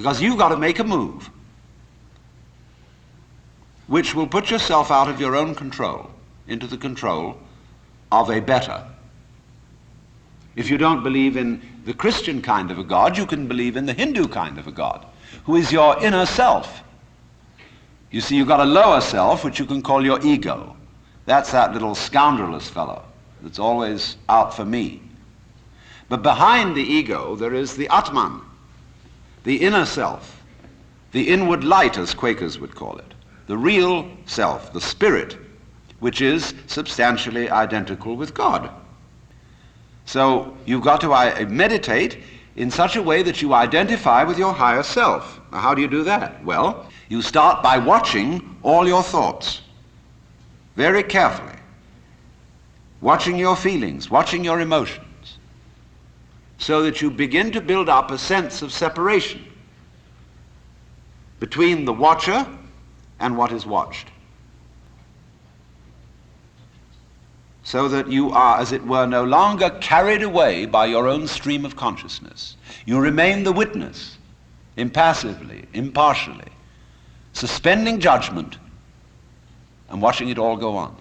Because you've got to make a move which will put yourself out of your own control into the control of a better. If you don't believe in the Christian kind of a God, you can believe in the Hindu kind of a God, who is your inner self. You see, you've got a lower self, which you can call your ego. That's that little scoundrelous fellow that's always out for me. But behind the ego, there is the Atman, the inner self, the inward light, as Quakers would call it, the real self, the spirit, which is substantially identical with God. So you've got to meditate in such a way that you identify with your higher self. Now, how do you do that? Well, you start by watching all your thoughts very carefully, watching your feelings, watching your emotions, so that you begin to build up a sense of separation between the watcher and what is watched, so that you are, as it were, no longer carried away by your own stream of consciousness. You remain the witness, impassively, impartially, suspending judgment and watching it all go on.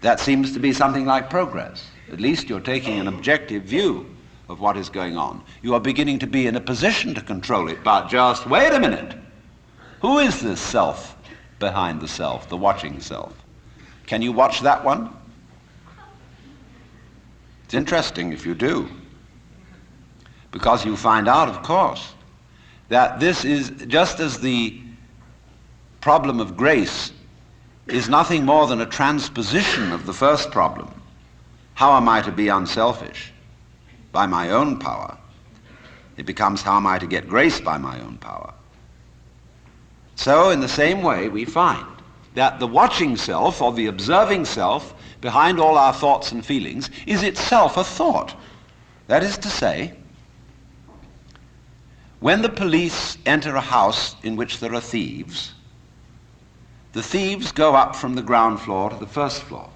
That seems to be something like progress. At least you're taking an objective view of what is going on. You are beginning to be in a position to control it, but just wait a minute. Who is this self behind the self, the watching self? Can you watch that one? It's interesting if you do, because you find out, of course, that this is just as the problem of grace is nothing more than a transposition of the first problem. How am I to be unselfish? By my own power. It becomes, how am I to get grace by my own power? So in the same way, we find that the watching self, or the observing self, behind all our thoughts and feelings, is itself a thought. That is to say, when the police enter a house in which there are thieves, the thieves go up from the ground floor to the first floor.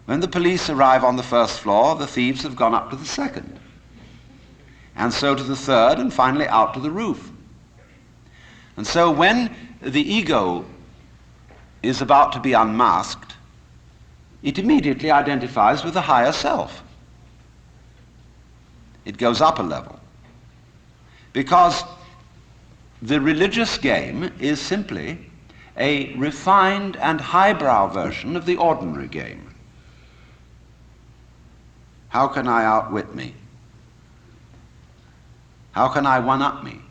When the police arrive on the first floor, the thieves have gone up to the second, and so to the third, and finally out to the roof. And so when the ego is about to be unmasked, it immediately identifies with the higher self. It goes up a level. Because the religious game is simply a refined and highbrow version of the ordinary game. How can I outwit me? How can I one-up me?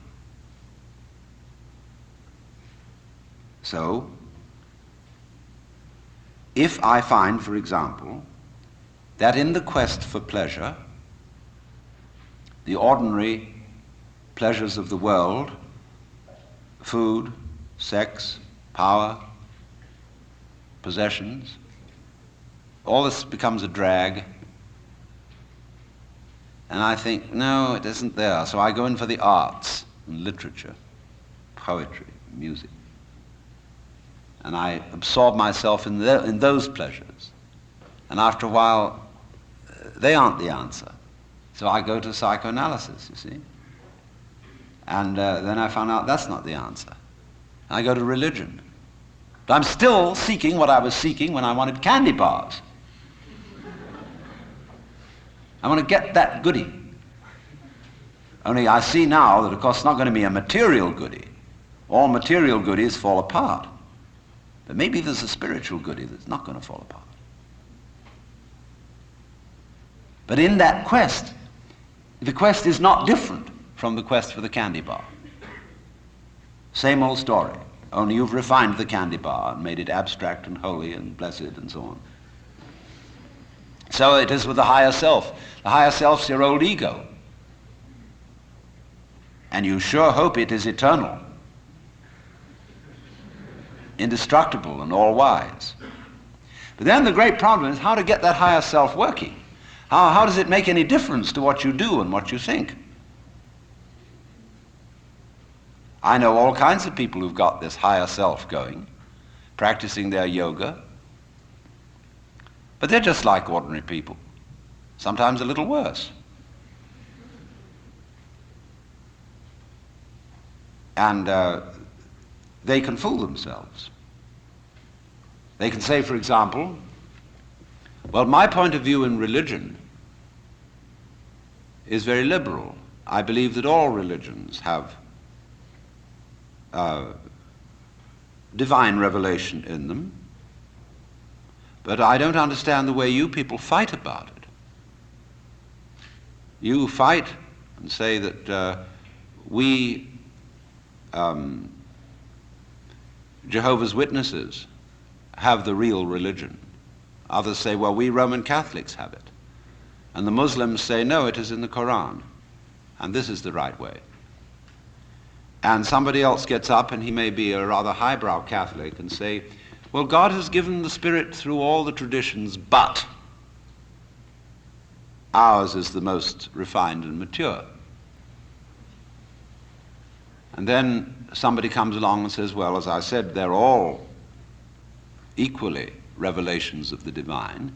So, if I find, for example, that in the quest for pleasure, the ordinary pleasures of the world, food, sex, power, possessions, all this becomes a drag, and I think, no, it isn't there. So I go in for the arts and literature, poetry, music. And I absorb myself in those pleasures. And after a while, they aren't the answer. So I go to psychoanalysis, you see. And then I found out that's not the answer. I go to religion. But I'm still seeking what I was seeking when I wanted candy bars. I want to get that goodie. Only I see now that, of course, it's not going to be a material goodie. All material goodies fall apart. But maybe there's a spiritual goodie that's not going to fall apart. But in that quest, the quest is not different from the quest for the candy bar. Same old story, only you've refined the candy bar and made it abstract and holy and blessed and so on. So it is with the higher self. The higher self's your old ego. And you sure hope it is eternal, indestructible and all-wise. But then the great problem is how to get that higher self working. How does it make any difference to what you do and what you think? I know all kinds of people who've got this higher self going, practicing their yoga, but they're just like ordinary people, sometimes a little worse. And they can fool themselves. They can say, for example, well, my point of view in religion is very liberal. I believe that all religions have divine revelation in them, but I don't understand the way you people fight about it. You fight and say that we Jehovah's Witnesses have the real religion. Others say, well, we Roman Catholics have it. And the Muslims say, no, it is in the Quran, and this is the right way. And somebody else gets up, and he may be a rather highbrow Catholic, and say, well, God has given the Spirit through all the traditions, but ours is the most refined and mature. And then somebody comes along and says, well, as I said, they're all equally revelations of the divine.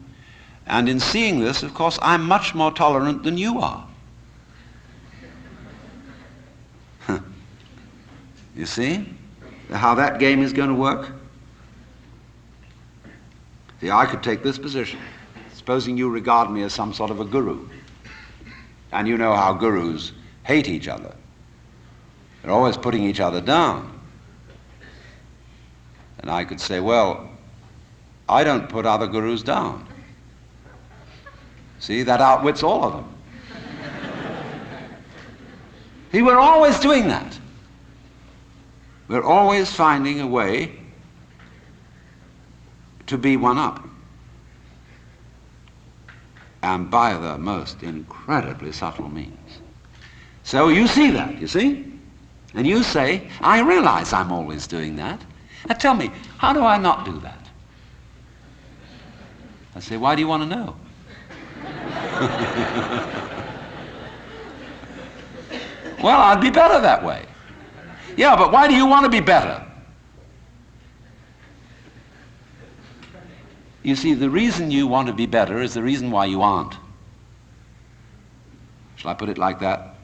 And in seeing this, of course, I'm much more tolerant than you are. You see how that game is going to work? See, I could take this position. Supposing you regard me as some sort of a guru, and you know how gurus hate each other. They're always putting each other down. And I could say, well, I don't put other gurus down. See, that outwits all of them. See, we're always doing that. We're always finding a way to be one up. And by the most incredibly subtle means. So you see that, you see? And you say, I realize I'm always doing that. Now tell me, how do I not do that? I say, why do you want to know? Well, I'd be better that way. Yeah, but why do you want to be better? You see, the reason you want to be better is the reason why you aren't. Shall I put it like that?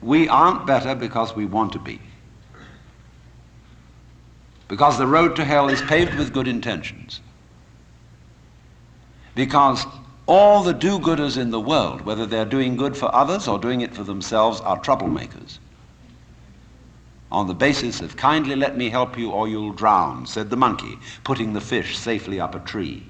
We aren't better because we want to be. Because the road to hell is paved with good intentions. Because all the do-gooders in the world, whether they're doing good for others or doing it for themselves, are troublemakers. On the basis of kindly let me help you or you'll drown, said the monkey, putting the fish safely up a tree.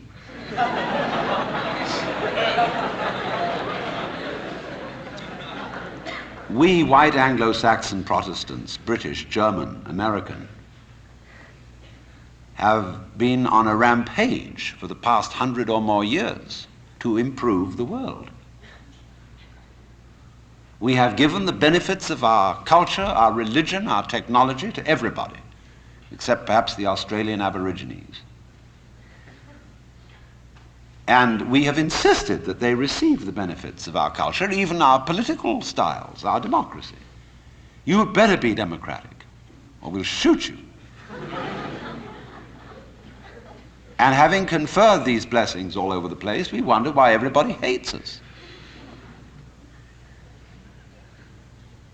We white Anglo-Saxon Protestants, British, German, American, have been on a rampage for the past 100 or more years to improve the world. We have given the benefits of our culture, our religion, our technology to everybody, except perhaps the Australian Aborigines. And we have insisted that they receive the benefits of our culture, even our political styles, our democracy. You had better be democratic, or we'll shoot you. And having conferred these blessings all over the place, we wonder why everybody hates us.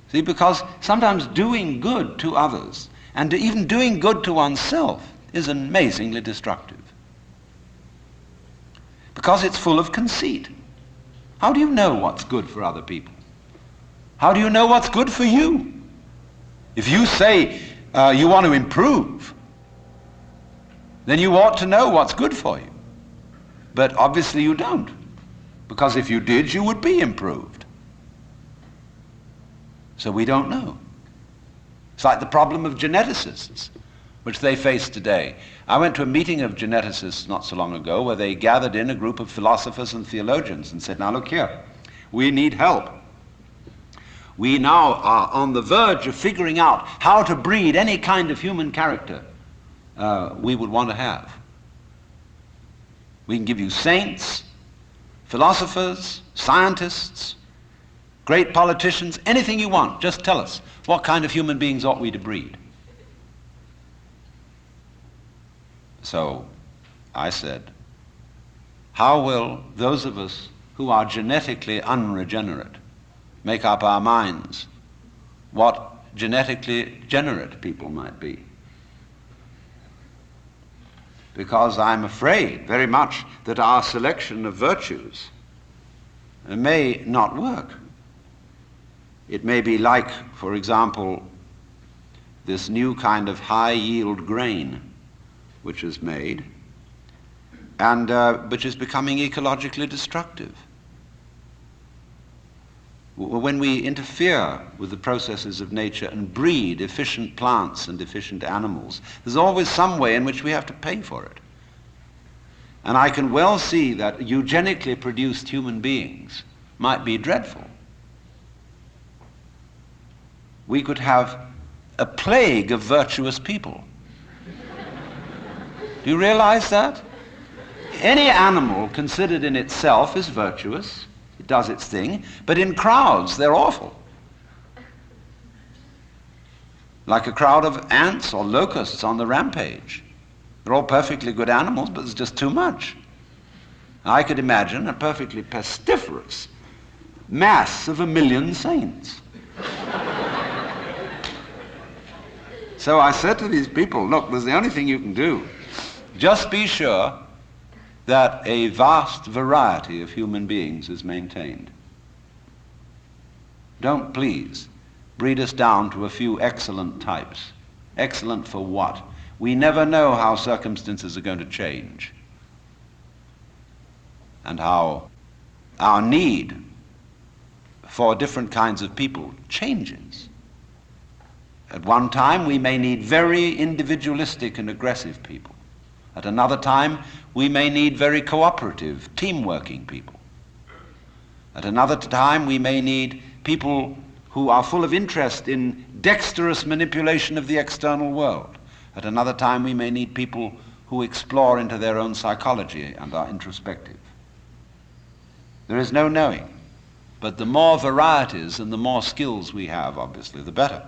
See, because sometimes doing good to others, and even doing good to oneself, is amazingly destructive. Because it's full of conceit. How do you know what's good for other people? How do you know what's good for you? If you say you want to improve, then you ought to know what's good for you. But obviously you don't, because if you did, you would be improved. So we don't know. It's like the problem of geneticists, which they face today. I went to a meeting of geneticists not so long ago where they gathered in a group of philosophers and theologians and said, now look here, we need help. We now are on the verge of figuring out how to breed any kind of human character we would want to have. We can give you saints, philosophers, scientists, great politicians, anything you want. Just tell us, what kind of human beings ought we to breed? So I said, how will those of us who are genetically unregenerate make up our minds what genetically generate people might be. Because I'm afraid very much that our selection of virtues may not work. It may be like, for example, this new kind of high-yield grain which is made and which is becoming ecologically destructive. When we interfere with the processes of nature and breed efficient plants and efficient animals, there's always some way in which we have to pay for it. And I can well see that eugenically produced human beings might be dreadful. We could have a plague of virtuous people. Do you realize that? Any animal considered in itself is virtuous. It does its thing, but in crowds they're awful. Like a crowd of ants or locusts on the rampage. They're all perfectly good animals, but there's just too much. I could imagine a perfectly pestiferous mass of 1,000,000 saints. So I said to these people, look, there's the only thing you can do. Just be sure that a vast variety of human beings is maintained. Don't please breed us down to a few excellent types. Excellent for what? We never know how circumstances are going to change and how our need for different kinds of people changes. At one time we may need very individualistic and aggressive people. At another time, we may need very cooperative, team-working people. At another time, we may need people who are full of interest in dexterous manipulation of the external world. At another time, we may need people who explore into their own psychology and are introspective. There is no knowing, but the more varieties and the more skills we have, obviously, the better.